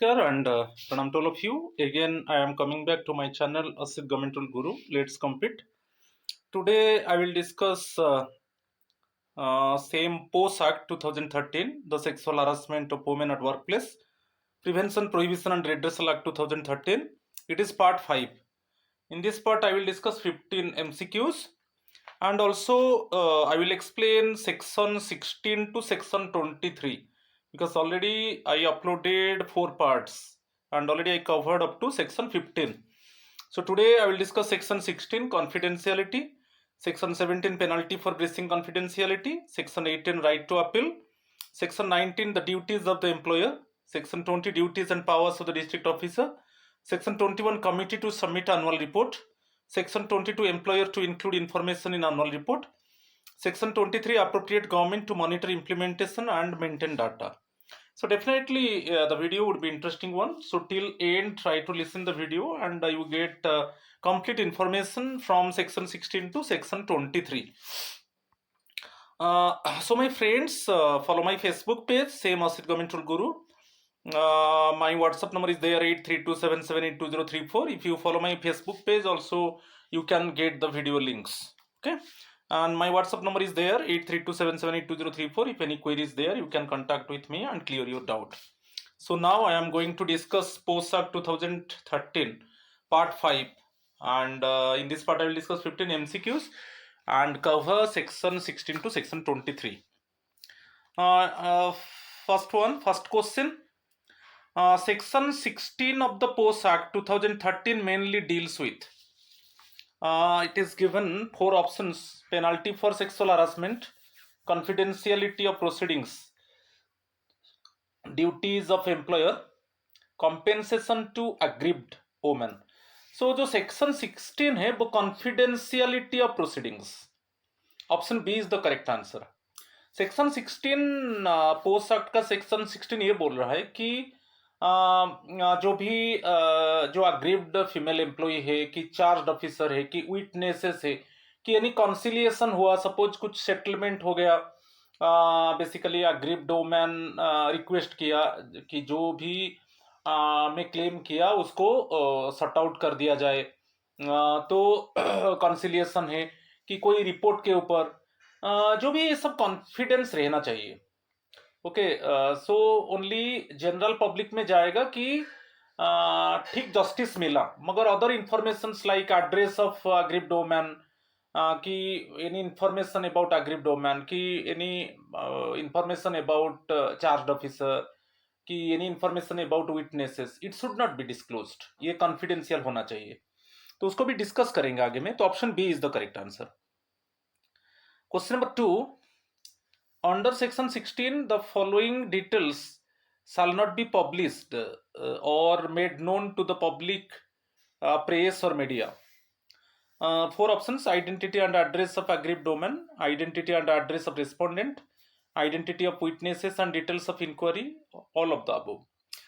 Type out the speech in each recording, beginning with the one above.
Namaskar and pranam to all of you. Again, I am coming back to my channel Asit Governmental Guru. Let's compete. Today, I will discuss same POS Act 2013, the Sexual Harassment of Women at Workplace, Prevention, Prohibition and Redressal Act 2013. It is part 5. In this part, I will discuss 15 MCQs and also I will explain section 16 to section 23 because already I uploaded 4 parts and already I covered up to section 15. So today I will discuss section 16 confidentiality, section 17 penalty for breaching confidentiality, section 18 right to appeal, section 19 the duties of the employer, section 20 duties and powers of the district officer, section 21 committee to submit annual report, section 22 employer to include information in annual report, section 23 appropriate government to monitor implementation and maintain data. So definitely the video would be interesting one. So till end try to listen the video and you get complete information from section 16 to section 23. So my friends, follow my Facebook page, same Asit Governmental Guru. My WhatsApp number is there 8327782034. If you follow my Facebook page also you can get the video links. Okay, and my WhatsApp number is there 8327782034. If any query is there you can contact with me and clear your doubt. So now I am going to discuss POS Act 2013 part 5 and in this part I will discuss 15 MCQs and cover section 16 to section 23. First question. Section 16 of the POS Act 2013 mainly deals with it is given 4 options: penalty for sexual harassment, confidentiality of proceedings, duties of employer, compensation to aggrieved women. So जो section 16 है वो confidentiality of proceedings, option B is the correct answer. Section 16 post act का section 16 ये बोल रहा है कि जो भी जो अग्रीव्ड फीमेल एम्प्लॉय है कि चार्ज ऑफिसर है कि विटनेसेस है कि यानी कॉन्सिलिएशन हुआ, सपोज कुछ सेटलमेंट हो गया, बेसिकली अग्रीव्ड वुमेन रिक्वेस्ट किया कि जो भी में क्लेम किया उसको सॉर्ट आउट कर दिया जाए, तो कॉन्सिलिएशन है कि कोई रिपोर्ट के ऊपर जो भी ये सब कॉन्फिडेंस रहना चाहिए. Okay, so only general public में जाएगा कि ठीक जस्टिस मिला, मगर other information like address of aggrieved women, कि any information about aggrieved women, कि any information about charge officer, कि any information about witnesses, it should not be disclosed. ये कॉन्फिडेंशियल होना चाहिए. तो उसको भी डिस्कस करेंगे आगे में. तो option B is the correct answer. Question number 2. Under section 16, the following details shall not be published or made known to the public, press or media. 4 options: identity and address of aggrieved woman, identity and address of respondent, identity of witnesses and details of inquiry, all of the above.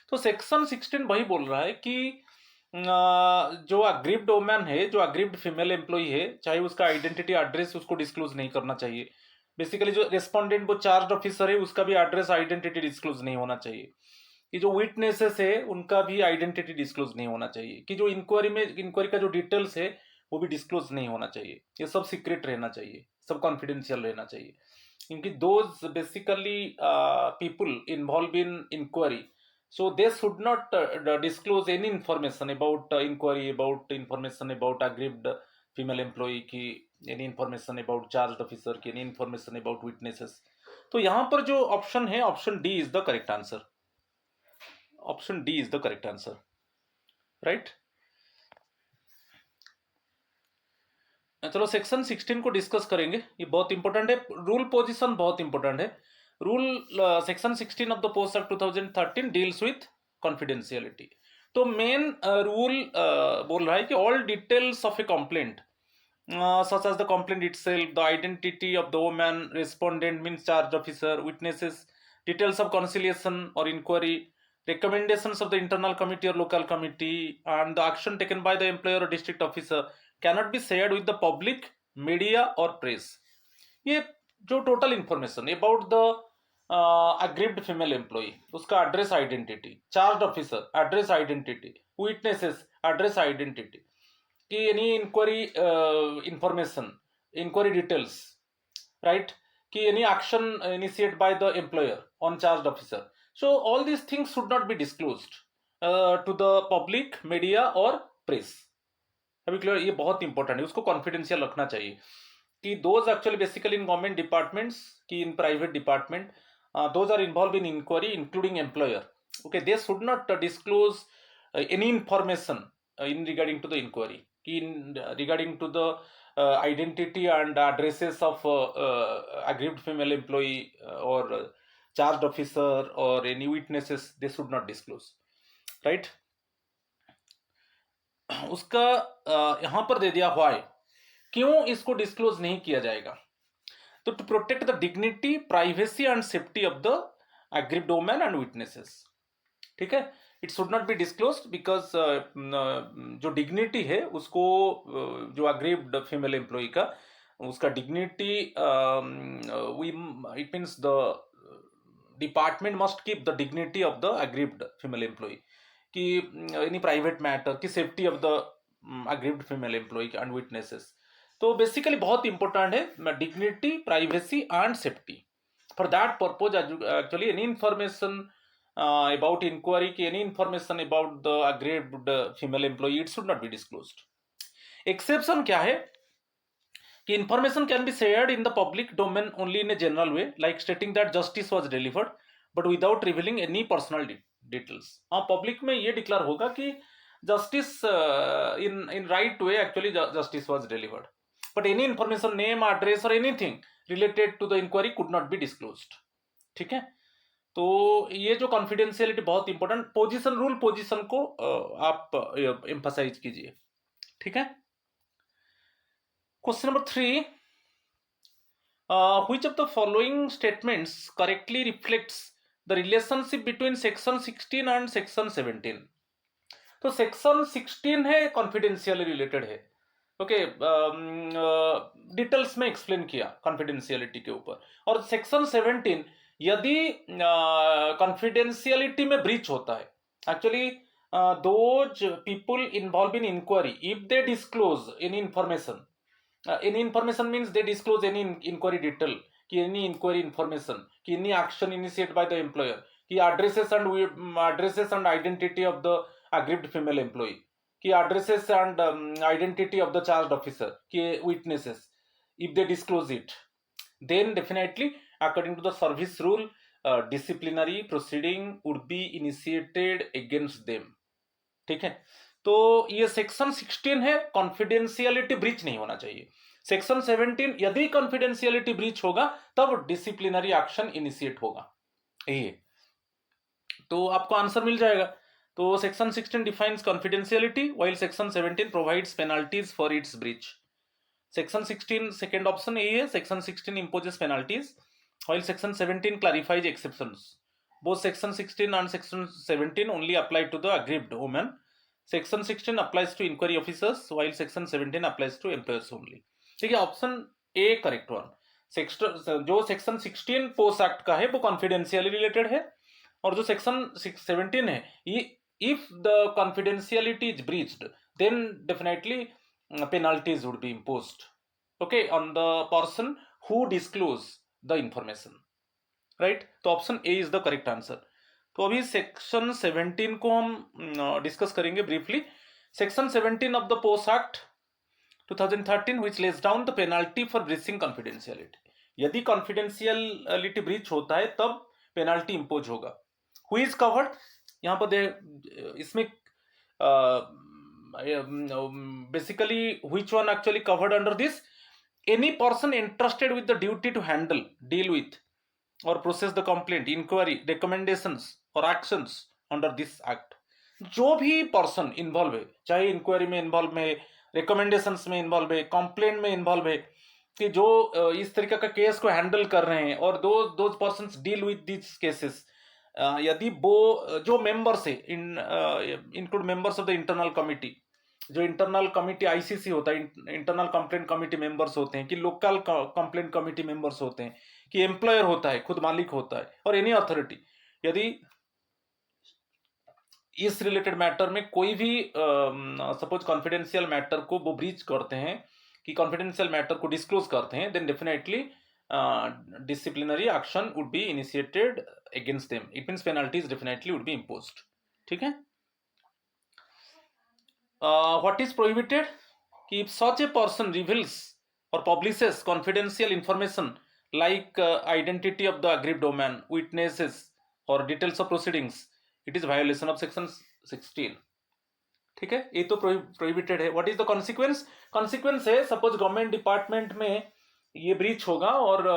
तो section 16 वही बोल रहा है कि जो aggrieved women है, जो aggrieved female employee है, चाहे उसका आइडेंटिटी एड्रेस उसको डिस्क्लोज नहीं करना चाहिए. बेसिकली जो रेस्पोंडेंट वो चार्ज ऑफिसर है उसका भी एड्रेस आइडेंटिटी डिस्क्लोज नहीं होना चाहिए. कि जो विटनेसेस है उनका भी आइडेंटिटी डिस्क्लोज नहीं होना चाहिए. कि जो इंक्वायरी का जो डिटेल्स है वो भी डिस्क्लोज नहीं होना चाहिए. ये सब सीक्रेट रहना चाहिए, सब कॉन्फिडेंशियल रहना चाहिए. क्योंकि those basically people involve in inquiry, so they should not disclose any information about inquiry, about information about aggrieved female employee, की any information about charged officer, की any information about witnesses. तो यहाँ पर जो option है, option D is the correct answer. Option D is the correct answer, right. चलो section 16 को discuss करेंगे. ये बहुत इंपॉर्टेंट है. रूल पोजीशन बहुत इंपॉर्टेंट है. Rule section 16 of the post act 2013 deals with confidentiality. तो मेन रूल बोल रहा है कि all details of A complaint such as the complaint itself, the identity of the woman, respondent means charge officer, witnesses, details of conciliation or inquiry, recommendations of the internal committee or local committee, and the action taken by the employer or district officer cannot be shared with the public, media or press. ये जो total information about the aggrieved female employee, उसका address identity, charge officer address identity, witnesses address identity, कि any inquiry information, inquiry details, right? कि any action initiated by the employer on charged officer. So all these things should not be disclosed to the public, media or press. अभी clear, ये बहुत important है, उसको confidential रखना चाहिए कि those actually basically in government departments की in private department those are involve in inquiry including employer, okay, they should not disclose any information in regarding to the inquiry, in regarding to the identity and addresses of aggrieved female employee or charged officer or any witnesses, they should not disclose, right? उसका यहाँ पर दे दिया why, क्यों इसको disclose नहीं किया जाएगा? तो to protect the dignity, privacy and safety of the aggrieved women and witnesses, ठीक है? It should not be disclose because जो डिग्निटी है उसको जो अग्रीव्ड फीमेल एम्प्लॉय का उसका dignity, it means the department must keep the dignity of the aggrieved female employee कि any private matter की safety of the aggrieved female employee and witnesses. तो basically बहुत इंपॉर्टेंट है dignity, privacy and safety. For that purpose actually any information about inquiry, any information about the aggrieved female employee, it should not be disclosed. Exception क्या है कि information can be shared in the public domain only in a general way, like stating that justice was delivered but without revealing any personal details. हाँ, public में ये declare होगा कि justice in right way actually justice was delivered, but any information, name, address or anything related to the inquiry could not be disclosed. ठीक है? तो ये जो कॉन्फिडेंशियलिटी बहुत इंपॉर्टेंट, पोजीशन रूल, पोजीशन को आप एम्फसाइज कीजिए, ठीक है? Question number 3, which of the following statements correctly reflects the relationship between section 16 and section 17? तो सेक्शन 16 है कॉन्फिडेंशियल रिलेटेड है, ओके, डिटेल्स में एक्सप्लेन किया कॉन्फिडेंशियलिटी के ऊपर. और सेक्शन 17 यदि कॉन्फिडेंशियलिटी में ब्रीच होता है, actually those people involve in inquiry, if they disclose any information means they disclose any inquiry detail, कि एनी इंक्वायरी इंफॉर्मेशन, कि any action initiate by the employer, कि addresses and identity of the aggrieved female employee, कि addresses and identity of the charge officer, कि witnesses, if they disclose it, then definitely according to the service rule disciplinary proceeding would be initiated against them, ठीक है? तो ये section 16 है, confidentiality breach नहीं होना चाहिए. सेक्शन 17 यदि कॉन्फिडेंशियलिटी ब्रीच होगा तब डिसिप्लिनरी एक्शन इनिशिएट होगा. ये तो आपको आंसर मिल जाएगा. तो section 16 defines confidentiality while section 17 provides penalties for its breach. Section 16 second option A है, Section 16 imposes penalties while Section 17 clarifies exceptions. Both Section 16 and Section 17 only apply to the aggrieved women. Section 16 applies to inquiry officers while Section 17 applies to employers only. ठीक है, option A correct one. जो Section 16 post act का है वो confidentiality related है, और जो Section 17 है, if the confidentiality is breached then definitely penalties would be imposed, okay, on the person who disclose the information, right? तो option A is the correct answer. तो अभी सेक्शन 17 को हम डिस्कस करेंगे briefly. Section 17 of the post act 2013 which lays down the penalty for breaching confidentiality. यदि confidentiality breach होता है तब पेनाल्टी इंपोज होगा. Who is covered? यहाँ पर इसमें basically which one actually covered under this? Any person entrusted with the duty to handle, deal with or process the complaint, inquiry, recommendations or actions under this act. जो भी person involve है, चाहे inquiry में involve है, recommendations में involve है, complaint में involve है, कि जो इस तरीके का केस को हैंडल कर रहे हैं और those persons deal with this cases, यदि वो जो मेंबर्स है, include members of the internal committee जो इंटरनल कमिटी आईसीसी होता है, इंटरनल कंप्लेंट कमिटी मेंबर्स होते हैं, कि लोकल कंप्लेंट कमिटी मेंबर्स होते हैं, कि एम्प्लॉयर होता है, खुद मालिक होता है, और एनी अथॉरिटी, यदि इस रिलेटेड मैटर में कोई भी सपोज कॉन्फिडेंशियल मैटर को वो ब्रीच करते हैं, कि कॉन्फिडेंशियल मैटर को डिस्क्लोज करते हैं, then definitely disciplinary action would be initiated against them. It means penalties definitely would be imposed. ठीक है. What is prohibited? कि if such a person reveals or publishes confidential information like identity of the aggrieved domain, witnesses or details of proceedings, it is violation of section 16. ठीक है, ये तो prohibited है. What is the consequence? Consequence है, suppose government department में ये breach होगा और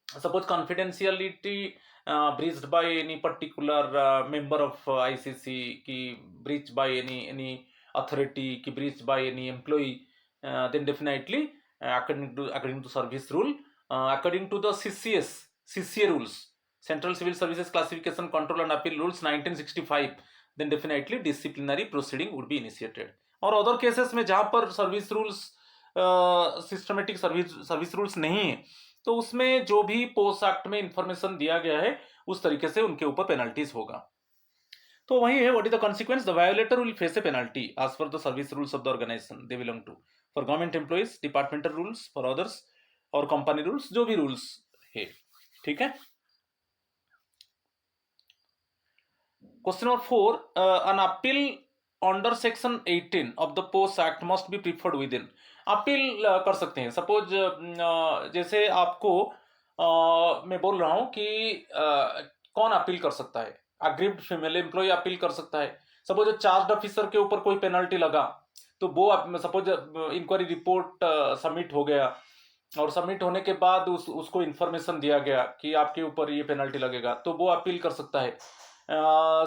suppose confidentiality breached by any particular member of ICC, की breach by any authority, ki breached by any employee, then definitely according to service rule, according to the CCA rules, Central Civil Services Classification, Control and Appeal Rules 1965, then definitely disciplinary proceeding would be initiated. और other cases में जहां पर service rules, systematic service rules नहीं है, तो उसमें जो भी पोस्ट एक्ट में इंफॉर्मेशन दिया गया है उस तरीके से उनके ऊपर पेनल्टीज होगा. तो वही है, what is the consequence? The violator will face a penalty as per the service rules of the organisation they belong to. For government employees departmental rules, for others और कंपनी रूल्स, जो भी rules है. ठीक है. Question number 4, an appeal under section 18 of the post act must be preferred within. Appeal कर सकते हैं. Suppose जैसे आपको मैं बोल रहा हूं कि कौन अपील कर सकता है? अग्रीव्ड फीमेल एम्प्लॉय अपील कर सकता है. सपोज चार्ज ऑफिसर के ऊपर कोई पेनल्टी लगा, तो वो सपोज इंक्वायरी रिपोर्ट सबमिट हो गया, और सबमिट होने के बाद उसको इंफॉर्मेशन दिया गया कि आपके ऊपर ये पेनल्टी लगेगा, तो वो अपील कर सकता है.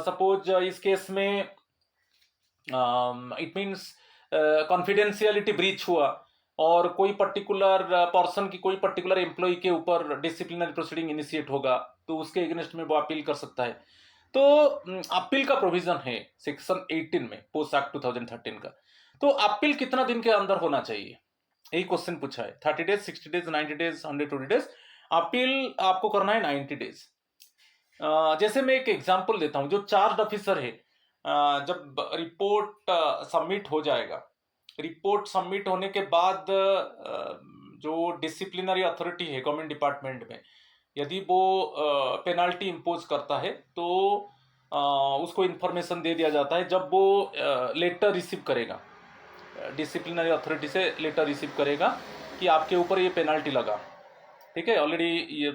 सपोज इस केस में इट मीन्स कॉन्फिडेंशियलिटी ब्रीच हुआ और कोई पर्टिकुलर पर्सन की, कोई पर्टिकुलर एम्प्लॉय के ऊपर डिसिप्लिनरी प्रोसीडिंग इनिशिएट होगा, तो उसके अगेंस्ट में वो अपील कर सकता है. तो अपील का प्रोविजन है सेक्शन 18 में, पोस्ट एक्ट 2013 का. तो अपील कितना दिन के अंदर होना चाहिए, यही क्वेश्चन पूछा है. 30 days, 60 days, 90 days, 120 days. Appeal आपको करना है 90 डेज. जैसे मैं एक एग्जांपल देता हूं. जो चार्ज ऑफिसर है, जब रिपोर्ट सबमिट हो जाएगा, रिपोर्ट सबमिट होने के बाद जो डिसिप्लिनरी अथॉरिटी है गवर्नमेंट डिपार्टमेंट में, यदि वो पेनाल्टी इम्पोज करता है, तो उसको इन्फॉर्मेशन दे दिया जाता है. जब वो लेटर रिसीव करेगा, डिसिप्लिनरी अथॉरिटी से लेटर रिसीव करेगा कि आपके ऊपर ये पेनाल्टी लगा. ठीक है, already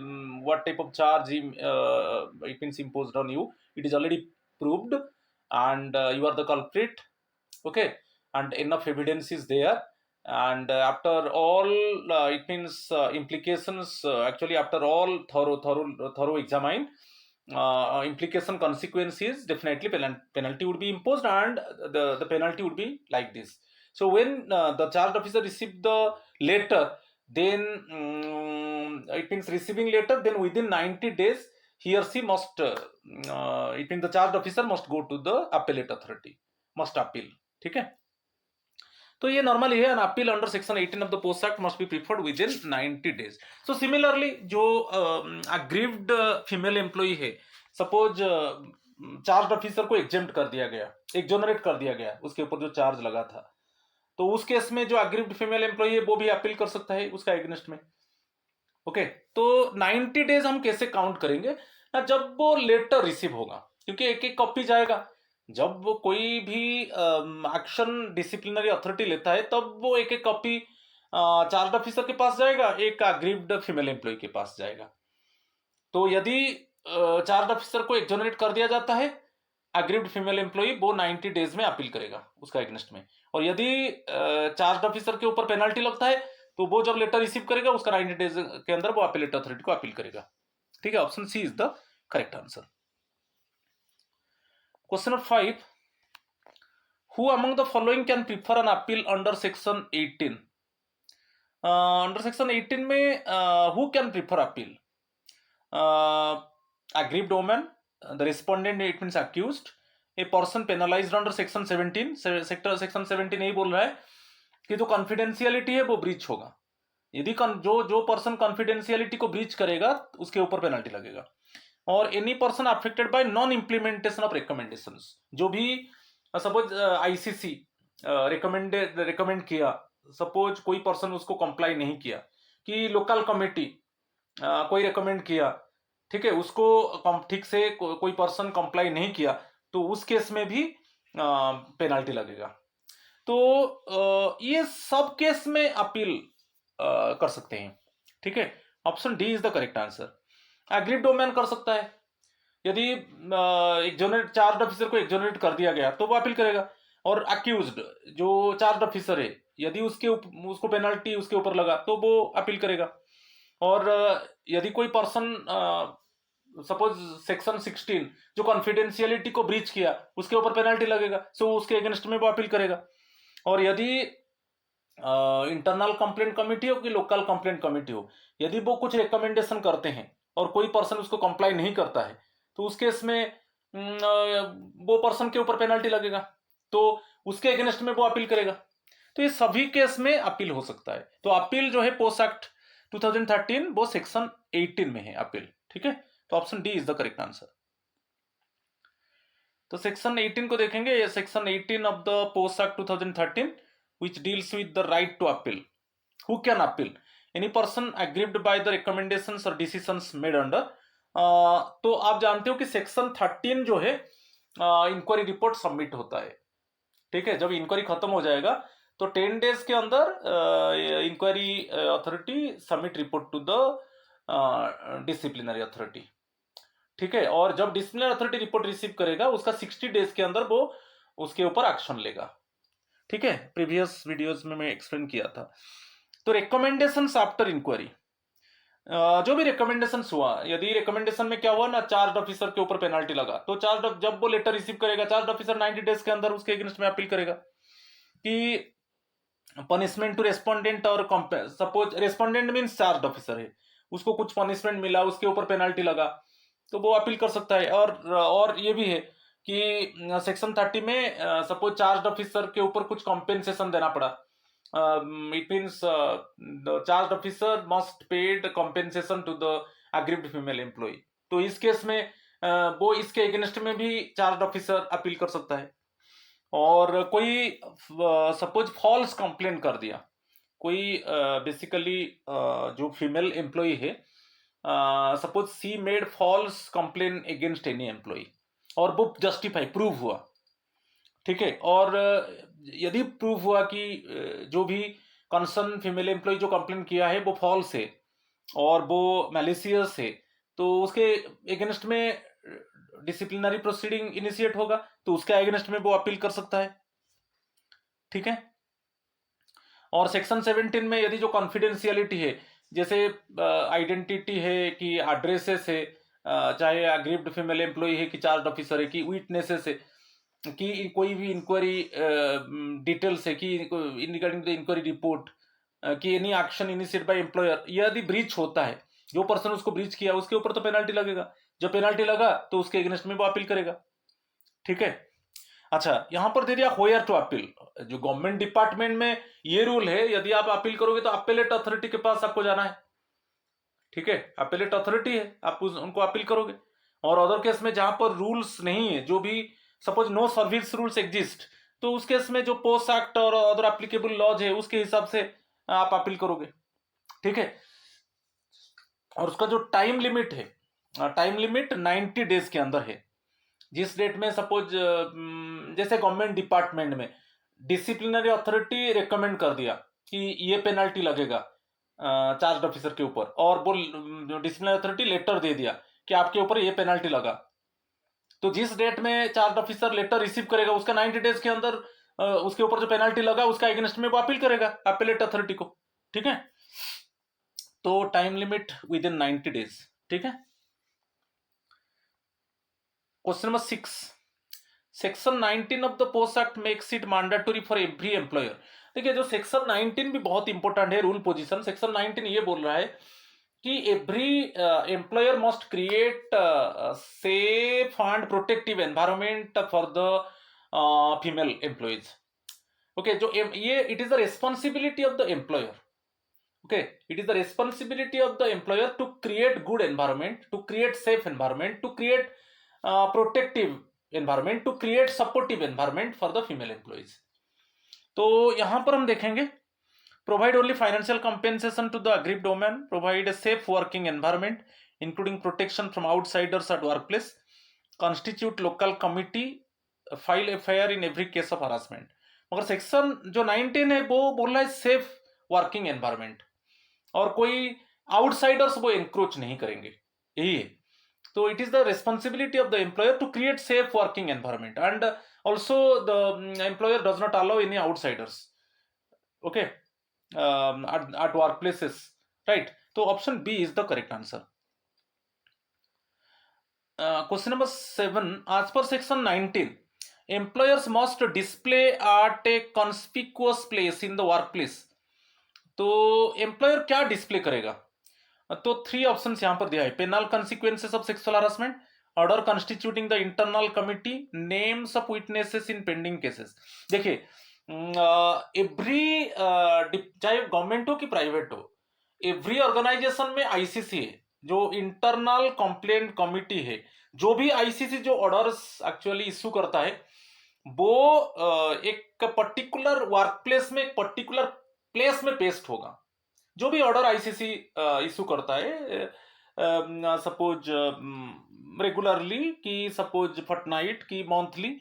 what type of charge it means imposed on you, it is already proved and you are the culprit. Okay, and enough evidence is there, and after all it means implications, actually after all thorough examine, implication consequences, definitely penalty would be imposed, and the penalty would be like this. So when the charged officer received the letter, then it means receiving letter, then within 90 days he or she must it means the charged officer must go to the appellate authority, must appeal. ठीक है, तो ये normally है. N appeal under section 18 of the post act must be preferred with in 90 days. So similarly जो aggrieved female employee है, suppose charge officer को exempt कर दिया गया, एक्सोनरेट कर दिया गया उसके ऊपर जो चार्ज लगा था, तो उस केस में जो अग्रीव्ड फीमेल एम्प्लॉई है वो भी अपील कर सकता है उसका एगेंस्ट में. ओके, तो 90 डेज हम कैसे काउंट करेंगे ना? जब वो लेटर रिसीव होगा, क्योंकि एक एक कॉपी जाएगा. जब वो कोई भी एक्शन डिसिप्लिनरी अथॉरिटी लेता है, तब वो एक एक कॉपी चार्ज ऑफिसर के पास जाएगा, एक अग्रीव्ड फीमेल एम्प्लॉय के पास जाएगा. तो यदि चार्ज ऑफिसर को एक्सोनरेट कर दिया जाता है, अग्रीव्ड फीमेल एम्प्लॉय वो 90 डेज में अपील करेगा उसका एगेंस्ट में. और यदि चार्ज ऑफिसर के ऊपर पेनल्टी लगता है, तो वो जब लेटर रिसीव करेगा उसका 90 डेज के अंदर वो अपीलेट अथॉरिटी को अपील करेगा. ठीक है, option C is the correct answer. Question number 5, who among the following can prefer an appeal under section 18? Under section 18 में who can prefer appeal? Aggrieved woman, the respondent it means accused, a person penalised under section 17, section 17 यही बोल रहा है कि जो confidentiality है वो breach होगा। यदि जो जो पर्सन कॉन्फिडेंशियलिटी को ब्रीच करेगा उसके ऊपर पेनल्टी लगेगा। और any person affected by non implementation of recommendations, जो भी सपोज आईसीसी रिकमेंड किया, सपोज कोई पर्सन उसको कंप्लाई नहीं किया, कि लोकल कमेटी कोई रिकमेंड किया, ठीक है, उसको ठीक से कोई पर्सन कंप्लाई नहीं किया, तो उस केस में भी पेनल्टी लगेगा। तो ये सब केस में अपील कर सकते हैं, ठीक है। Option D is the correct answer. Agreed domain कर सकता है, यदि एक्जोनेट चार्ज ऑफिसर को एक्जोनेट कर दिया गया तो वो अपील करेगा। और अक्यूज्ड जो चार्ज ऑफिसर है, यदि उसको पेनल्टी उसके ऊपर लगा तो वो अपील करेगा। और यदि कोई पर्सन सपोज सेक्शन 16 जो कॉन्फिडेंशियलिटी को ब्रीच किया उसके ऊपर पेनल्टी लगेगा, सो उसके अगेंस्ट में वो अपील करेगा। और यदि इंटरनल कंप्लेंट कमेटी हो कि लोकल कंप्लेंट कमेटी हो, यदि वो कुछ रिकमेंडेशन करते हैं और कोई पर्सन उसको कंप्लाई नहीं करता है, तो उस केस में वो पर्सन के ऊपर पेनल्टी लगेगा, तो उसके अगेंस्ट में वो अपील करेगा। तो ये सभी केस में अपील हो सकता है। तो अपील जो है पोस्ट एक्ट 2013 वो सेक्शन 18 में है अपील, ठीक है। तो option D is the correct answer. तो सेक्शन 18 को देखेंगे, ये section 18 of the post act 2013 which deals with the right to appeal. Who can appeal? Any person aggrieved by the recommendations or decisions made under. तो आप जानते हो कि section 13 जो है इंक्वायरी रिपोर्ट सबमिट होता है, ठीक है। जब इंक्वायरी खत्म हो जाएगा तो 10 डेज के अंदर inquiry authority submit report to the disciplinary authority, ठीक है। और जब डिसिप्लिनरी अथॉरिटी रिपोर्ट रिसीव करेगा उसका 60 डेज के अंदर वो उसके ऊपर एक्शन लेगा, ठीक है। प्रीवियस वीडियोस में मैं एक्सप्लेन किया था। तो रिकमेंडेशंस आफ्टर इंक्वायरी, जो भी रिकमेंडेशन हुआ, यदि रिकमेंडेशन में क्या हुआ ना, चार्ज ऑफिसर के ऊपर पेनल्टी लगा, तो जब वो लेटर रिसीव करेगा, चार्ज ऑफिसर 90 डेज के अंदर उसके अगेंस्ट में अपील करेगा कि पनिशमेंट टू रेस्पोंडेंट, और suppose respondent means charge officer है, उसको कुछ पनिशमेंट मिला, उसके ऊपर पेनल्टी लगा, तो वो अपील कर सकता है। और ये भी है कि सेक्शन 30 में सपोज चार्ज ऑफिसर के ऊपर कुछ कॉम्पेंसेशन देना पड़ा, it means charge officer must paid compensation to the aggrieved female employee, तो इस केस में वो इसके अगेंस्ट में भी चार्ज ऑफिसर अपील कर सकता है। और कोई सपोज फॉल्स कंप्लेंट कर दिया, कोई बेसिकली जो फीमेल एम्प्लॉय है, suppose she made false complain against any employee और वो जस्टिफाई प्रूव हुआ, ठीक है। और यदि प्रूव हुआ कि जो भी कंसर्न फीमेल एम्प्लॉय जो कंप्लेन किया है वो फॉल्स है और वो मैलिशियस है, तो उसके अगेंस्ट में डिसिप्लिनरी प्रोसीडिंग इनिशिएट होगा, तो उसके अगेंस्ट में वो अपील कर सकता है, ठीक है। और सेक्शन 17 में यदि जो कॉन्फिडेंशियलिटी है, जैसे आइडेंटिटी है कि एड्रेसेस है, चाहे अग्रीव्ड फीमेल एम्प्लॉय है कि चार्ज ऑफिसर है कि विटनेसेस है, कि कोई भी इंक्वायरी डिटेल्स है कि in regarding the inquiry report, कि any action initiate by employer, यदि ब्रीच होता है, जो पर्सन उसको ब्रीच किया उसके ऊपर तो पेनल्टी लगेगा, जब पेनल्टी लगा तो उसके अगेंस्ट में वो अपील करेगा, ठीक है। अच्छा, यहां पर दे दिया होयर टू अपील। जो गवर्नमेंट डिपार्टमेंट में ये रूल है, यदि आप अपील करोगे तो अपेलेट अथॉरिटी के पास आपको जाना है, ठीक है। अपेलेट अथॉरिटी है, आप उनको अपील करोगे। और अदर केस में जहां पर रूल्स नहीं है, जो भी suppose no service rules exist, तो उस केस में जो पोस्ट एक्ट और अदर एप्लीकेबल लॉज है उसके हिसाब से आप अपील करोगे, ठीक है। और उसका जो टाइम लिमिट है, टाइम लिमिट 90 डेज के अंदर है। जिस डेट में सपोज जैसे गवर्नमेंट डिपार्टमेंट में डिसिप्लिनरी अथॉरिटी रिकमेंड कर दिया कि ये पेनल्टी लगेगा चार्ज ऑफिसर के ऊपर, और वो डिसिप्लिनरी अथॉरिटी लेटर दे दिया कि आपके ऊपर ये पेनल्टी लगा, तो जिस डेट में चार्ज ऑफिसर लेटर रिसीव करेगा उसका 90 डेज के अंदर उसके ऊपर जो पेनल्टी लगा उसका अगेंस्ट में वो अपील करेगा अपेलेट अथॉरिटी को, ठीक है। तो time limit with in 90 days, ठीक है। Question number 6, section 19 of the post act makes it mandatory for every employer. देखिए, जो सेक्शन 19 भी बहुत इंपॉर्टेंट है, रूल पोजीशन। सेक्शन 19 ये बोल रहा है कि every employer must create safe and protective environment for the female employees. Okay, जो ये it is the responsibility of the employer. Okay, it is the responsibility of the employer to create good environment, to create safe environment, to create protective environment, to create supportive environment for the female employees. तो यहाँ पर हम देखेंगे, provide only financial compensation to the aggrieved women, provide a safe working environment including protection from outsiders at workplace, constitute local committee, file FIR in every case of harassment. मगर section जो 19 है वो बोल रहा है सेफ वर्किंग एनवायरमेंट, और कोई outsiders वो एंक्रोच नहीं करेंगे, यही है. तो it is the responsibility of the employer to create safe working environment and also the employer does not allow any outsiders. Okay, at workplaces, right? तो option B is the correct answer. Question number 7, as per section 19, employers must display at a conspicuous place in the workplace. तो employer क्या display करेगा? तो 3 options यहां पर दिया है. Penal consequences of sexual harassment, order constituting the internal committee, names of witnesses in pending cases. देखिए, every चाहे गवर्नमेंट हो कि प्राइवेट हो, एवरी ऑर्गेनाइजेशन में आईसीसी है, जो इंटरनल कंप्लेंट कमिटी है. जो भी आईसीसी जो ऑर्डर्स एक्चुअली इश्यू करता है वो एक पर्टिकुलर वर्क प्लेस में, एक पर्टिकुलर प्लेस में पेस्ट होगा. जो भी ऑर्डर आईसीसी इशू करता है, सपोज रेगुलरली कि सपोज फॉर्टनाइट की मंथली,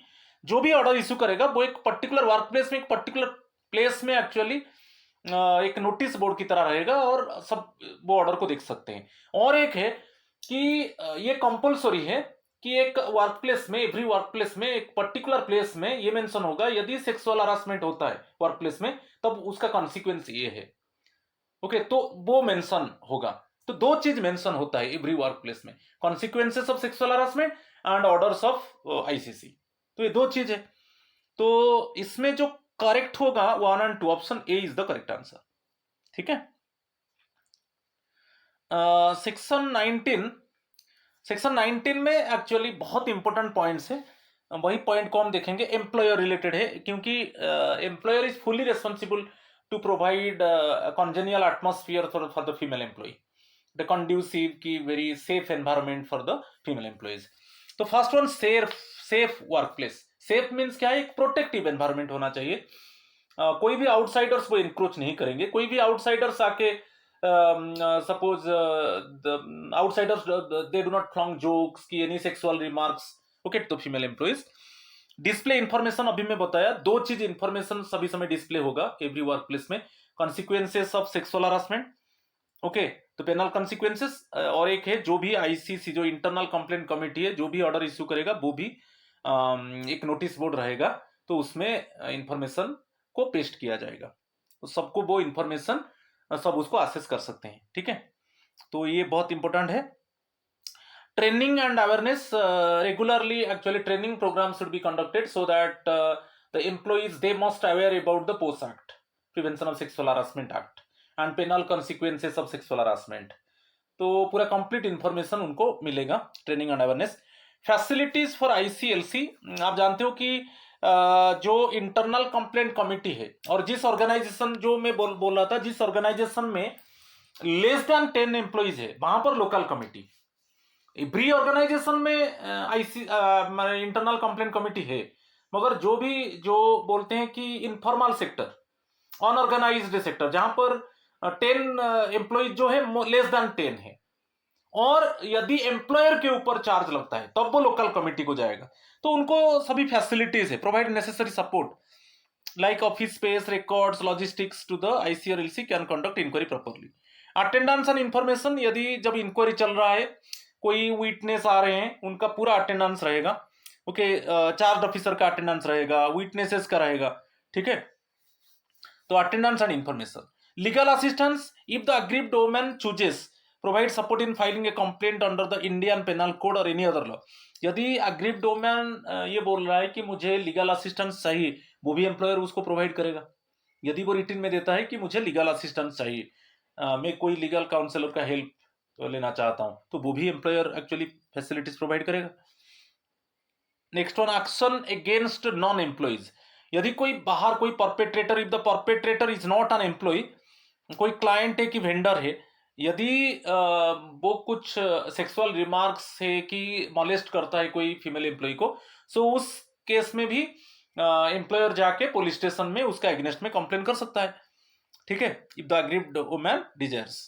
जो भी ऑर्डर इशू करेगा वो एक पर्टिकुलर वर्क प्लेस में, एक पर्टिकुलर प्लेस में एक्चुअली एक नोटिस बोर्ड की तरह रहेगा और सब वो ऑर्डर को देख सकते हैं. और एक है कि ये कंपल्सरी है कि एक वर्क प्लेस में, एवरी वर्क प्लेस में, एक पर्टिकुलर प्लेस में ये मेंशन होगा, यदि सेक्सुअल हरासमेंट होता है वर्क प्लेस में तब उसका कॉन्सिक्वेंस ये है. ओके, तो वो मेंशन होगा. तो 2 चीज मेंशन होता है एवरी वर्क प्लेस में, consequences of sexual harassment and orders of ICC. तो ये 2 चीज है. तो इसमें जो करेक्ट होगा 1 और 2, option A is the correct answer. ठीक है. सेक्शन 19 में एक्चुअली बहुत इंपॉर्टेंट पॉइंट्स है. वही पॉइंट को हम देखेंगे, एम्प्लॉयर रिलेटेड है, क्योंकि employer is fully responsible to provide congenial atmosphere for the female employee, the conducive की very safe environment for the female employees. तो first one, safe workplace. Safe means क्या है? एक प्रोटेक्टिव एनवायरनमेंट होना चाहिए. कोई भी आउटसाइडर्स वो इंक्रोच नहीं करेंगे. कोई भी आउटसाइडर्स आके suppose the outsiders they do not flaunt jokes की any sexual remarks. ओके, तो फीमेल एम्प्लॉइज डिस्प्ले इंफॉर्मेशन, अभी मैं बताया 2 चीज इंफॉर्मेशन सभी समय डिस्प्ले होगा एवरी वर्क प्लेस में, consequences of sexual harassment. Okay, तो पेनल कॉन्सिक्वेंसेस, और एक है जो भी आईसीसी जो इंटरनल कंप्लेंट कमिटी है जो भी ऑर्डर इश्यू करेगा वो भी एक नोटिस बोर्ड रहेगा, तो उसमें इंफॉर्मेशन को पेस्ट किया जाएगा. तो सबको वो इंफॉर्मेशन सब उसको एक्सेस कर सकते हैं. ठीक है, तो ये बहुत इंपॉर्टेंट है. Training and awareness, regularly actually training program should be conducted so that the employees they must aware about the post act, prevention of sexual harassment act and penal consequences of sexual harassment. तो पूरा complete information उनको मिलेगा. Training and awareness. Facilities for ICLC, आप जानते हो कि जो internal complaint committee है, और जिस ऑर्गेनाइजेशन जो मैं बोल रहा था, जिस ऑर्गेनाइजेशन में लेस देन 10 एम्प्लॉइज है वहां पर लोकल कमिटी. एवरी ऑर्गेनाइजेशन में आईसी इंटरनल कंप्लेंट कमिटी है, मगर जो बोलते हैं कि इनफॉर्मल सेक्टर, अनऑर्गेनाइज्ड सेक्टर, जहां पर 10 एम्प्लॉइज जो है लेस देन 10 है, और यदि एम्प्लॉयर के ऊपर चार्ज लगता है तब वो लोकल कमिटी को जाएगा. तो उनको सभी फैसिलिटीज है, provide necessary support like office space, records, logistics to the IC और LC can conduct inquiry properly. Attendance and information, यदि जब इंक्वायरी चल रहा है, कोई विटनेस आ रहे हैं, उनका पूरा अटेंडेंस रहेगा. ओके, चार्ज ऑफिसर का अटेंडेंस रहेगा, विटनेसेस का रहेगा. ठीक है, तो attendance and information. Legal assistance, if the aggrieved woman chooses provide support in filing a complaint under the Indian penal code और एनी अदर लॉ. यदि अग्रीव्ड वुमन ये बोल रहा है कि मुझे लीगल असिस्टेंस चाहिए, वो भी एम्प्लॉयर उसको प्रोवाइड करेगा. यदि वो रिटन में देता है कि मुझे लीगल असिस्टेंस चाहिए, मैं कोई लीगल काउंसलर का हेल्प लेना चाहता हूं, तो वो भी एम्प्लॉयर एक्चुअली फैसिलिटीज प्रोवाइड करेगा। Next one, action against non employees. यदि कोई बाहर कोई perpetrator, if the perpetrator is not an employee, कोई क्लाइंट है कि वेंडर है, यदि वो कुछ सेक्सुअल रिमार्क्स है कि मॉलेस्ट करता है कोई फीमेल एम्प्लॉय को, सो उस केस में भी एम्प्लॉयर जाके पुलिस स्टेशन में उसका अगेंस्ट में कंप्लेन कर सकता है, ठीक है, if the aggrieved woman desires.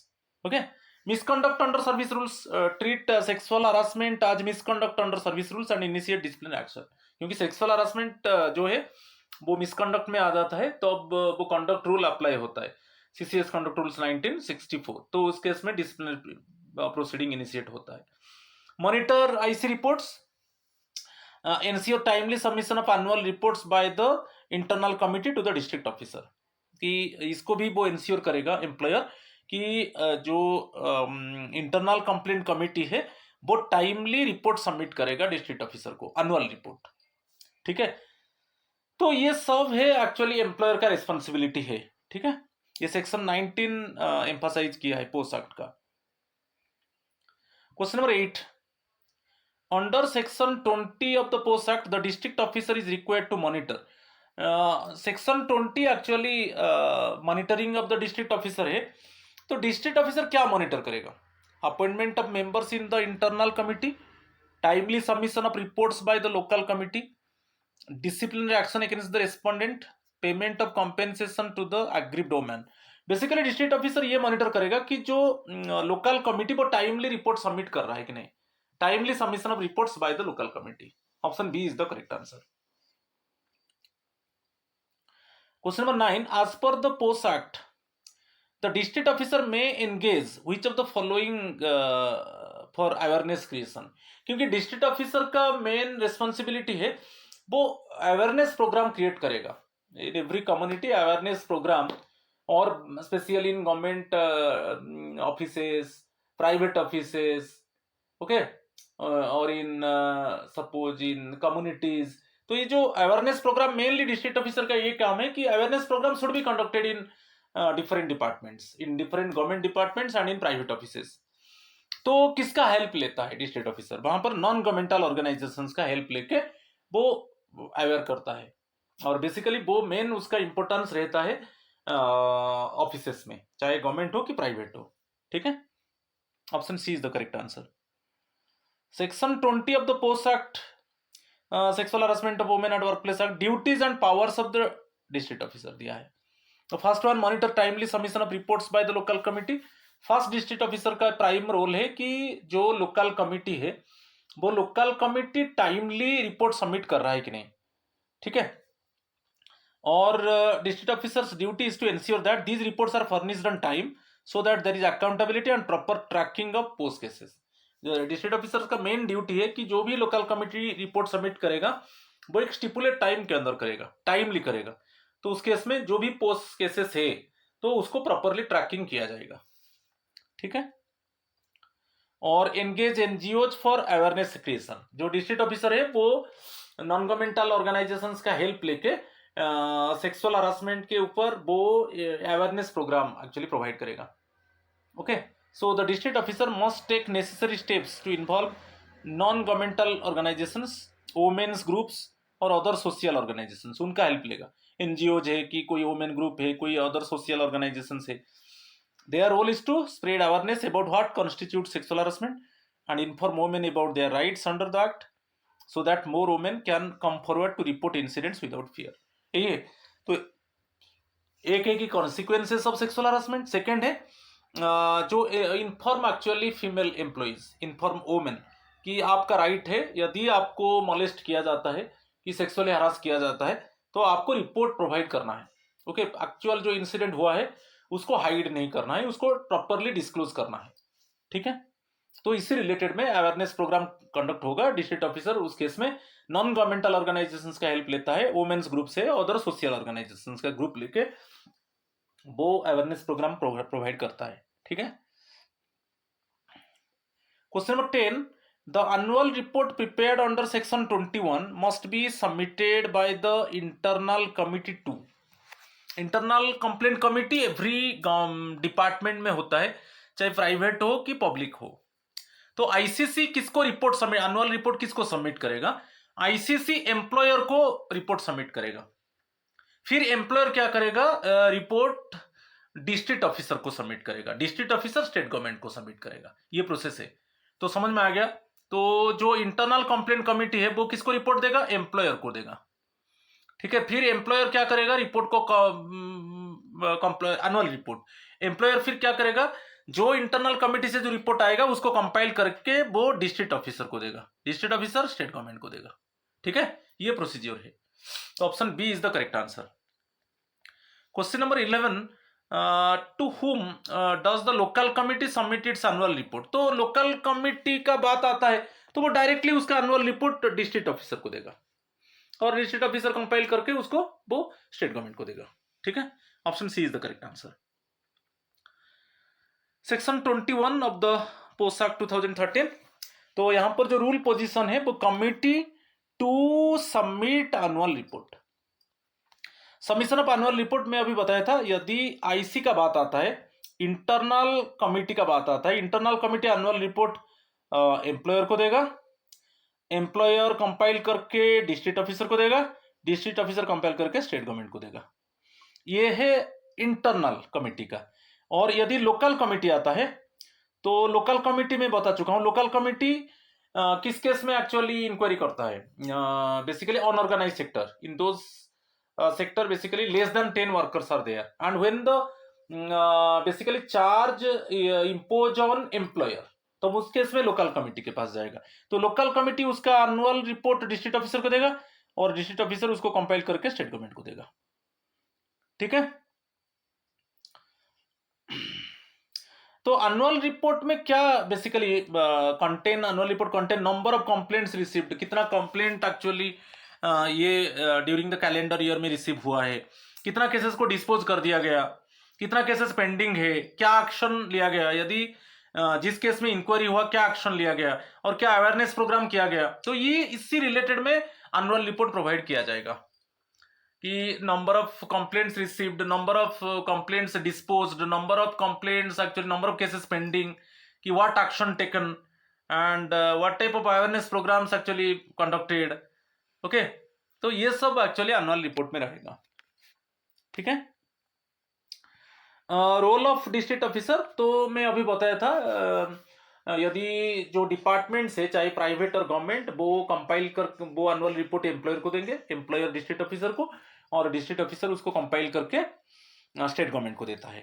Okay, misconduct under service rules, treat sexual harassment as misconduct under service rules and initiate disciplinary action, क्योंकि सेक्सुअल हरासमेंट जो है वो मिसकंडक्ट में आ जाता है, तो अब वो कंडक्ट रूल अप्लाई होता है, सीसीएस कंडक्ट रूल्स 1964, तो उस केस में डिसिप्लिनरी प्रोसीडिंग इनिशिएट होता है। Monitor IC reports, ensure timely submission of annual reports by the internal committee to the district officer, कि इसको भी वो इंश्योर करेगा एम्प्लॉयर कि जो इंटरनल कंप्लेंट कमिटी है वो टाइमली रिपोर्ट सबमिट करेगा डिस्ट्रिक्ट ऑफिसर को, एनुअल रिपोर्ट, ठीक है। तो ये सब है एक्चुअली एम्प्लॉयर का रिस्पॉन्सिबिलिटी है, ठीक है। ये सेक्शन 19 एम्फासाइज किया है पोस्ट एक्ट का। Question number 8, under section 20 of the post act the district officer is required to monitor. Section 20 actually monitoring of the district officer है, तो डिस्ट्रिक्ट ऑफिसर क्या मॉनिटर करेगा? Appointment of members in the internal committee, timely submission of reports by the local committee, disciplinary action against the respondent, payment of compensation to the aggrieved woman. Basically district officer ये monitor करेगा कि जो local committee वो timely report submit कर रहा है कि नहीं, timely submission of reports by the local committee. Option B is the correct answer. Question number 9, as per the post act the district officer may engage which of the following for awareness creation। क्योंकि district officer का main responsibility है वो awareness program create करेगा in every community, awareness program, और specially in government offices, private offices, okay, और in suppose in communities. तो ये जो awareness program mainly district officer का ये काम है कि awareness program should be conducted in different departments, in different government departments and in private offices. तो किसका हेल्प लेता है डिस्ट्रिक्ट ऑफिसर? वहां पर नॉन गवर्नमेंटल ऑर्गेनाइजेशंस का हेल्प लेके वो अवेयर करता है, और बेसिकली वो मेन उसका इंपॉर्टेंस रहता है ऑफिसेस में, चाहे गवर्नमेंट हो कि प्राइवेट हो, ठीक है। Option C is the correct answer. Section 20 of the post act sexual harassment of women at workplace act, duties and powers of the district officer दिया है। तो first one, monitor timely submission of reports by the local committee. First district officer का prime role है कि जो local committee है वो local committee timely report submit कर रहा है कि नहीं, ठीक है। और district officers duty is to ensure that these reports are furnished on time so that there is accountability and proper tracking of post cases. District officer का main duty है कि जो भी लोकल कमिटी रिपोर्ट सबमिट करेगा वो एक stipulate time के अंदर करेगा, टाइमली करेगा, तो उस केस में जो भी पोस्ट केसेस है तो उसको प्रॉपरली ट्रैकिंग किया जाएगा, ठीक है। और engage NGOs for awareness creation, जो डिस्ट्रिक्ट ऑफिसर है वो नॉन गवर्नमेंटल ऑर्गेनाइजेशंस का हेल्प लेके सेक्सुअल हरासमेंट के ऊपर वो अवेयरनेस प्रोग्राम एक्चुअली प्रोवाइड करेगा, okay. So the district officer must take necessary steps to involve non governmental organisations, women's groups और अदर सोशल ऑर्गेनाइजेशंस, उनका हेल्प लेगा। एनजीओज है कि कोई वुमेन ग्रुप है, कोई अदर सोशल ऑर्गेनाइजेशंस है, their role is to spread awareness about what constitutes sexual harassment and inform women about their rights under the act so that more women can come forward to report incidents without fear। ये तो एक है कि consequences of sexual harassment, second है जो inform actually female employees, inform women कि आपका right है, यदि आपको मॉलेस्ट किया जाता है कि सेक्सुअली हरास किया जाता है तो आपको रिपोर्ट प्रोवाइड करना है, ओके। एक्चुअल जो इंसिडेंट हुआ है उसको हाइड नहीं करना है, उसको प्रॉपरली डिस्क्लोज करना है, ठीक है। तो इससे रिलेटेड में अवेयरनेस प्रोग्राम कंडक्ट होगा। डिस्ट्रिक्ट ऑफिसर उस केस में नॉन गवर्नमेंटल ऑर्गेनाइजेशंस का हेल्प लेता है, वुमेन्स ग्रुप से, अदर सोशल ऑर्गेनाइजेशंस का ग्रुप लेके वो अवेयरनेस प्रोग्राम प्रोवाइड करता है, ठीक है। Question number 10, the annual report prepared under section 21 must be submitted by the internal committee to. Internal complaint committee every department में होता है, चाहे प्राइवेट हो कि पब्लिक हो। तो आईसीसी किसको रिपोर्ट सबमिट, एनुअल रिपोर्ट किसको सबमिट करेगा? आईसीसी एम्प्लॉयर को रिपोर्ट सबमिट करेगा। फिर एम्प्लॉयर क्या करेगा? रिपोर्ट डिस्ट्रिक्ट ऑफिसर को सबमिट करेगा, डिस्ट्रिक्ट ऑफिसर स्टेट गवर्नमेंट को सबमिट करेगा। ये प्रोसेस है। तो समझ में आ गया? तो जो इंटरनल कंप्लेंट कमिटी है वो किसको रिपोर्ट देगा? एम्प्लॉयर को देगा। ठीक है। फिर एम्प्लॉयर क्या करेगा? रिपोर्ट को एनुअल रिपोर्ट एम्प्लॉयर फिर क्या करेगा? जो इंटरनल कमिटी से जो रिपोर्ट आएगा उसको कंपाइल करके वो डिस्ट्रिक्ट ऑफिसर को देगा, डिस्ट्रिक्ट ऑफिसर स्टेट गवर्नमेंट को देगा। ठीक है, ये प्रोसीजर है। तो option B is the correct answer. Question number 11, to whom does the local committee submit its annual report? तो लोकल कमिटी का बात आता है तो वो डायरेक्टली उसका एनुअल रिपोर्ट डिस्ट्रिक्ट ऑफिसर को देगा और डिस्ट्रिक्ट ऑफिसर कंपाइल करके उसको वो स्टेट गवर्नमेंट को देगा। ठीक है, option C is the correct answer. Section 21 of the post act 2013, तो यहां पर जो रूल पोजीशन है वो committee to submit annual report. Submission of annual report में अभी बताया था, यदि आईसी का बात आता है, इंटरनल कमिटी का बात आता है, internal committee annual report employer को देगा, एम्प्लॉयर कंपाइल करके डिस्ट्रिक्ट ऑफिसर को देगा, डिस्ट्रिक्ट ऑफिसर कंपाइल करके स्टेट गवर्नमेंट को देगा। ये है इंटरनल कमिटी का। और यदि लोकल कमिटी आता है तो लोकल कमिटी में बता चुका हूं, लोकल कमिटी किस केस में एक्चुअली इंक्वायरी करता है? Basically unorganised sector, in those sector basically less than 10 workers are there, and when the basically charge impose on employer, तो उस केस में लोकल कमिटी के पास जाएगा। तो लोकल कमिटी उसका एनुअल रिपोर्ट डिस्ट्रिक्ट ऑफिसर को देगा और डिस्ट्रिक्ट ऑफिसर उसको कंपाइल करके स्टेट गवर्नमेंट को देगा। ठीक है, तो एनुअल रिपोर्ट में क्या basically contain, annual report contain number of complaints received, कितना कंप्लेंट एक्चुअली ये ड्यूरिंग द कैलेंडर ईयर में रिसीव हुआ है, कितना केसेस को डिस्पोज कर दिया गया, कितना केसेस पेंडिंग है, क्या एक्शन लिया गया, यदि जिस केस में इंक्वायरी हुआ क्या एक्शन लिया गया और क्या अवेयरनेस प्रोग्राम किया गया। तो ये इससे रिलेटेड में एनुअल रिपोर्ट प्रोवाइड किया जाएगा कि number of complaints received, number of complaints disposed, number of complaints actually, number of cases pending, कि what action taken and what type of awareness programs actually conducted. Okay, तो ये सब actually annual report में रहेगा। ठीक है, role of district officer, तो मैं अभी बताया था, यदि जो डिपार्टमेंट्स है चाहे प्राइवेट और गवर्नमेंट, वो कंपाइल कर वो एनुअल रिपोर्ट एम्प्लॉयर को देंगे, एम्प्लॉयर डिस्ट्रिक्ट ऑफिसर को, और डिस्ट्रिक्ट ऑफिसर उसको कंपाइल करके स्टेट गवर्नमेंट को देता है।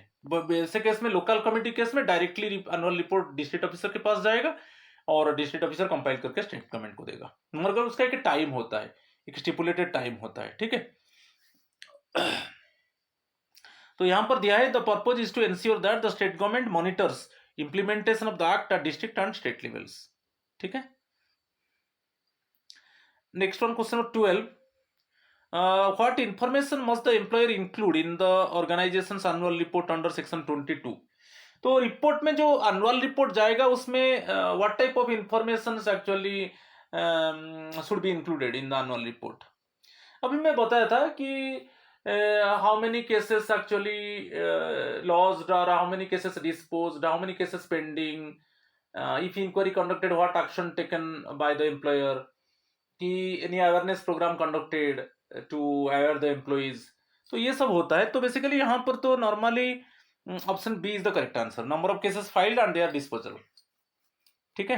ऐसे केस में, लोकल कमिटी केस में directly annual report district officer के पास जाएगा और डिस्ट्रिक्ट ऑफिसर कंपाइल करके स्टेट गवर्नमेंट को देगा, मगर उसका एक टाइम होता है, एक स्टिपुलेटेड टाइम होता है। ठीक है, तो यहां पर दिया है, the purpose is to ensure that the state government monitors implementation of the act at district and state levels. ठीक है, next one, question number 12, what information must the employer include in the organisation's annual report under section 22? तो report में जो annual report जाएगा उसमें what type of information actually should be included in the annual report? अभी मैं बताया था कि how many cases actually lodged, और how many cases disposed, how many cases pending, if inquiry conducted what action taken by the employer, कि any awareness program conducted to aware the employees. तो ये सब होता है। तो बेसिकली यहाँ पर तो normally option B is the correct answer, number of cases filed and their disposal. ठीक है,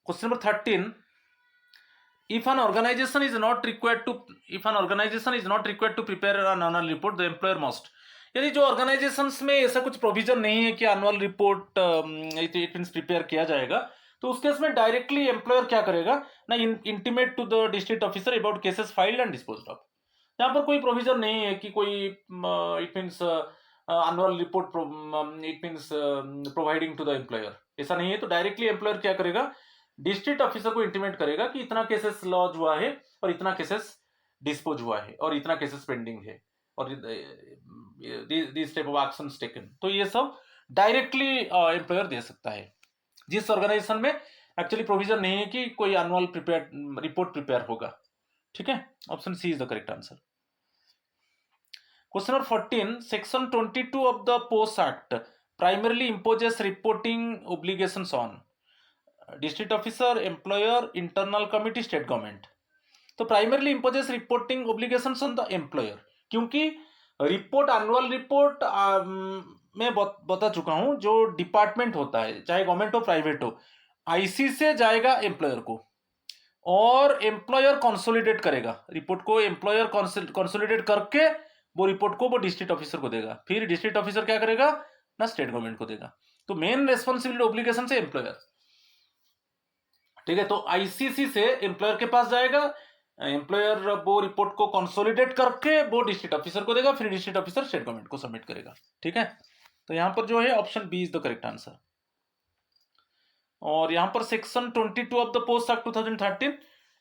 question number 13, if an organization is not required to prepare an annual report, the employer must। यदि जो organisations में ऐसा कुछ provision नहीं है कि annual report it means prepare किया जाएगा, तो उस केस में डायरेक्टली एम्प्लॉयर क्या करेगा ना, intimate to the district officer about cases filed and disposed of. यहाँ पर कोई प्रोविजन नहीं है कि कोई it means annual report it means providing to the employer, ऐसा नहीं है। तो डायरेक्टली एम्प्लॉयर क्या करेगा, डिस्ट्रिक्ट ऑफिसर को इंटीमेट करेगा कि इतना केसेस लॉज हुआ है और इतना केसेस डिस्पोज हुआ है और इतना केसेस पेंडिंग है और this type of actions taken. तो ये सब डायरेक्टली एम्प्लॉयर दे सकता है जिस ऑर्गेनाइजेशन में एक्चुअली प्रोविजन नहीं है कि कोई एनुअल रिपोर्ट प्रिपेयर होगा। ठीक है, option C is the correct answer. Question number 14, Section 22 of the Post Act primarily imposes reporting obligations on district officer, employer, internal committee, state government. तो primarily imposes reporting obligations on the employer, क्योंकि report annual report मैं बता चुका हूं, जो department होता है चाहे गवर्नमेंट हो प्राइवेट हो, आईसी से जाएगा एम्प्लॉयर को और एम्प्लॉयर कंसोलिडेट करेगा रिपोर्ट को, एम्प्लॉयर कंसोलिडेट करके वो रिपोर्ट को वो डिस्ट्रिक्ट ऑफिसर को देगा, फिर डिस्ट्रिक्ट ऑफिसर क्या करेगा ना स्टेट गवर्नमेंट को देगा। तो मेन रेस्पॉन्सिबिलिटी ओब्लिगेशन से एम्प्लॉयर, ठीक है। तो आईसीसी से एम्प्लॉयर के पास जाएगा, एम्प्लॉयर वो रिपोर्ट को कंसोलिडेट करके वो डिस्ट्रिक्ट ऑफिसर को देगा, फिर डिस्ट्रिक्ट ऑफिसर स्टेट गवर्नमेंट को सबमिट करेगा, ठीक है। तो यहां पर जो है option B is the correct answer. और यहां पर section 22 of the post act 2013,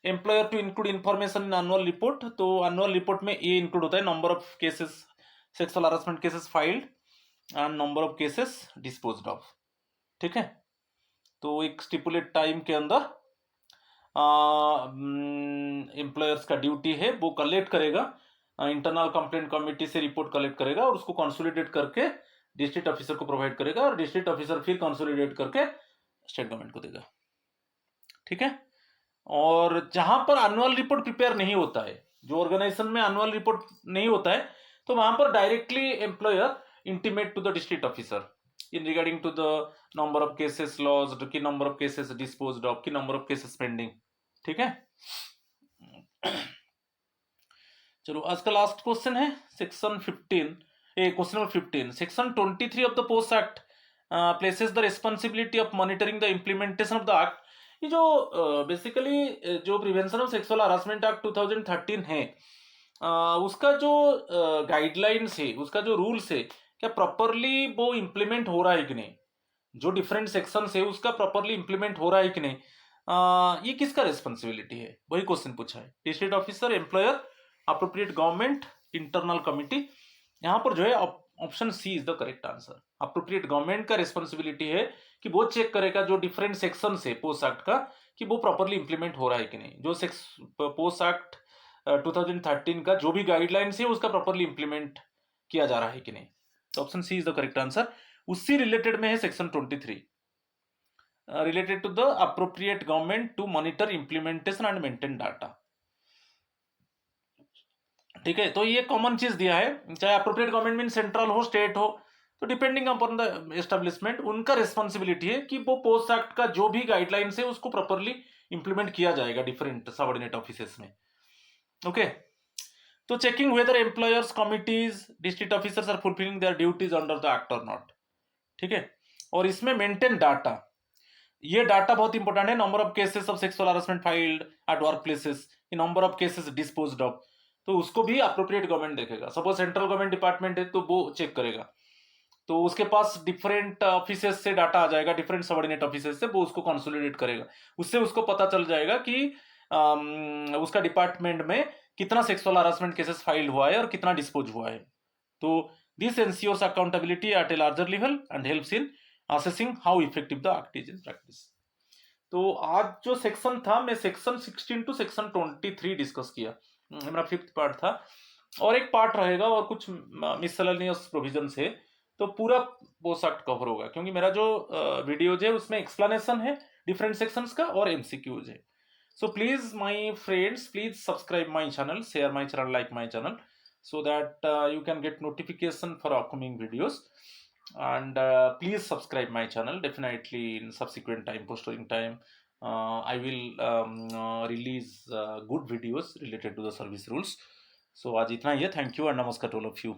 employer to include information in annual report, तो एनुअल रिपोर्ट में ये इंक्लूड होता है number of cases, sexual harassment cases filed and number of cases disposed of, ठीक है। तो एक स्टिपुलेट टाइम के अंदर एम्प्लॉयर्स का ड्यूटी है वो कलेक्ट करेगा, इंटरनल कंप्लेंट कमेटी से रिपोर्ट कलेक्ट करेगा और उसको कंसोलिडेट करके डिस्ट्रिक्ट ऑफिसर को प्रोवाइड करेगा और डिस्ट्रिक्ट ऑफिसर फिर कंसोलिडेट करके स्टेट गवर्नमेंट को देगा, ठीक है। और जहां पर एनुअल रिपोर्ट प्रिपेयर नहीं होता है, जो ऑर्गेनाइजेशन में एनुअल रिपोर्ट नहीं होता है, तो वहां पर directly employer intimate to the district officer in regarding to the number of cases lost, की number of cases disposed of, की number of cases pending, ठीक है। चलो आज का लास्ट क्वेश्चन है section 15, question number 15, section 23 of the post act places the responsibility of monitoring the implementation of the act. ये जो बेसिकली जो prevention of sexual harassment act 2013 है, उसका जो गाइडलाइंस है, उसका जो रूल्स है, क्या प्रॉपरली वो इंप्लीमेंट हो रहा है कि नहीं, जो डिफरेंट सेक्शन है उसका प्रॉपरली इंप्लीमेंट हो रहा है कि नहीं, ये किसका रिस्पॉन्सिबिलिटी है, वही क्वेश्चन पूछा है। District officer, employer, appropriate government, internal committee. यहाँ पर जो है option C is the correct answer. Appropriate government का रिस्पॉन्सिबिलिटी है कि वो चेक करेगा जो डिफरेंट सेक्शन है पोस्ट एक्ट का, कि वो प्रॉपरली इंप्लीमेंट हो रहा है कि नहीं, जो पोस्ट एक्ट 2013 का जो भी गाइडलाइंस है उसका प्रॉपरली इंप्लीमेंट किया जा रहा है कि नहीं। तो option C is the correct answer. उसी रिलेटेड में है section 23, related to the appropriate government to monitor implementation and maintain data, ठीक है। तो ये कॉमन चीज दिया है, चाहे अप्रोप्रिएट गवर्नमेंट मीन सेंट्रल हो स्टेट हो, तो डिपेंडिंग अपॉन द एस्टेब्लिशमेंट उनका रिस्पॉन्सिबिलिटी है कि वो पोस्ट एक्ट का जो भी गाइडलाइंस है उसको प्रॉपरली इंप्लीमेंट किया जाएगा डिफरेंट सबऑर्डिनेट ऑफिसेस में, ओके। तो checking whether employers, committees, district officers are fulfilling their duties under the act और नॉट, ठीक है। और इसमें मेंटेन डाटा, ये डाटा बहुत इंपॉर्टेंट है। Number of cases of sexual harassment filed at work places, number of cases disposed of, तो उसको भी अप्रोप्रिएट गवर्नमेंट देखेगा। सपोज सेंट्रल गवर्नमेंट डिपार्टमेंट है तो वो चेक करेगा, तो उसके पास डिफरेंट ऑफिसेस से डाटा आ जाएगा, डिफरेंट सबऑर्डिनेट ऑफिसेस से, वो उसको कंसोलिडेट करेगा, उससे उसको पता चल जाएगा कि उसका डिपार्टमेंट में कितना सेक्सुअल हरासमेंट केसेस फाइल हुआ है और कितना डिस्पोज हुआ है। तो this ensures accountability at a larger level and helps in assessing how effective the act is in practice. तो आज जो सेक्शन था, मैं सेक्शन 16 टू सेक्शन 23 डिस्कस किया, मेरा 5th पार्ट था, और एक पार्ट रहेगा और कुछ मिसलेनियस प्रोविजंस है, तो पूरा पोस्ट एक्ट कवर होगा, क्योंकि मेरा जो वीडियोज है उसमें एक्सप्लेनेशन है डिफरेंट सेक्शंस का और एमसीक्यूज है। So please, my friends, please subscribe my channel, share my channel, like my channel, so that you can get notification for upcoming videos. And please subscribe my channel. Definitely in subsequent time, posting time, I will release good videos related to the service rules. So आज इतना ही है. Thank you and namaskar to all of you.